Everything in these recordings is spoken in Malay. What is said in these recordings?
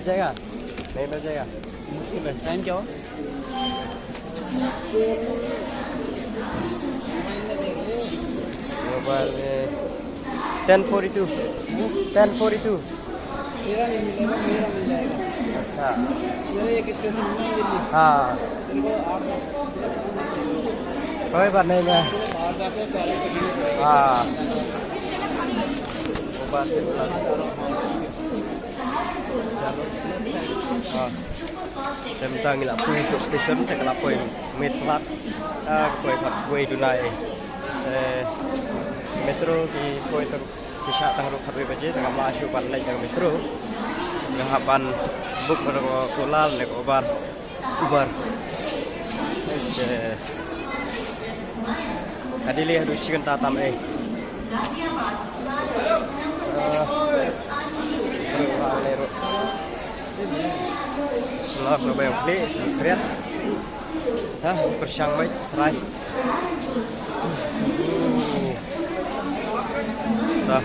जाएगा नहीं मिल जाएगा मुश्किल है टाइम क्या हो 10:42 10:42 मेरा नहीं मिलेगा मेरा मिल जाएगा अच्छा मेरा एक स्टेशन में दिल्ली हाँ तेरे को 8-10 कोई बात नहीं मैं बाहर जाके टॉयलेट पे हाँ वो बात से चलो हाँ tentang nila pui untuk stesen saya kelap pui met plat pui plat pui dunai metro di pui ter bisa tanggal khabe baje tengah masuk pan naik tengah metro ngahapan buk pada kolal nek ubar adili harus chicken tatam Lah coba yang beli lihat persiang baik try dah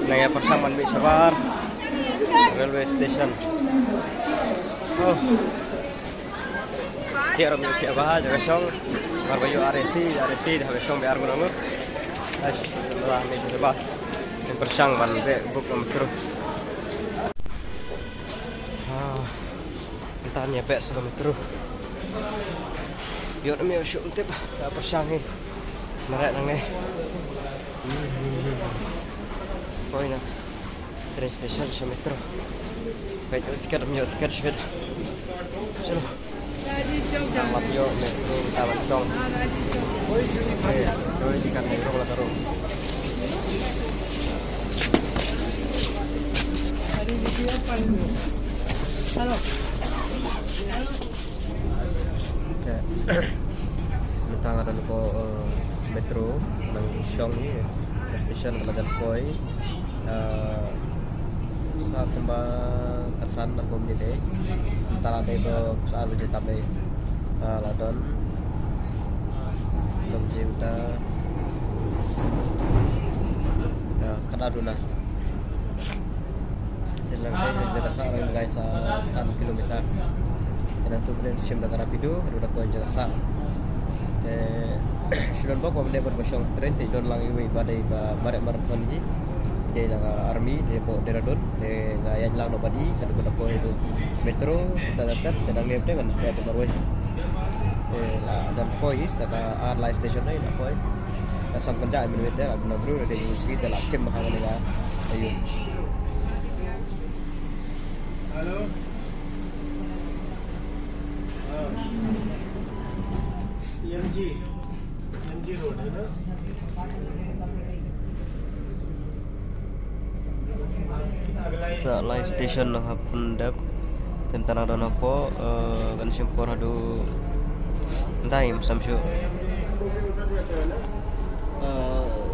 naya persamaan bi sabar railway station oh tiar orang tiap bah jaga song barbayu RSC dah song biar menunggu lah ni coba persiang ban be buk terus tanya bek sama metro. Yuk kami usuk tip apa sangi. Merak nang ni. Poin nak train station sama metro. Baik tiket sudah. Chalo. Selamat yuk metro Taman Chong. Oi tiket metro lah taruh. Hari video apa ni? Halo. Tentang ada lupa metro nang Shong ni stesen Keladan Koi sa kembang tersan nak komite antara itu saat berjaya tapi ladon belum juta kadaduna jalan kaya jaga sa orang guys 1 kilometer dan tu kemudian sim dah rapido ada kau jaga sa sudah bawa kau lebar kosong train di don lang iwi badai barek marathon ni di army di po deradon te gaya lang no badi kada kada po itu metro tadatar tadang ni kan ya tu baru dan pois taka airline station ni nak poi kasam kerja minute agna bro de usi de la kem bahang ni ayo halo MG road है ना sa line station ng Hapundap tentang ada nopo kan simpor adu time samsyo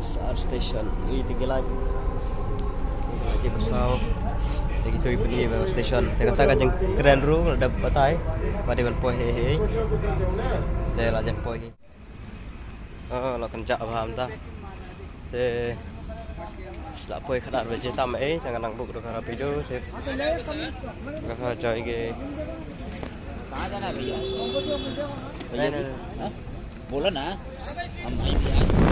SR station ini tinggal lagi besar jadi tu ibu ni station kata kajeng keren ru ada batai pada ban poi he saya lajan poi lo kencak paham ta se tak poi khadat baje tam jangan nang buk dokar video se kakak jai ke कहाँ जाना भैया? बोलो ना हम भाई भैया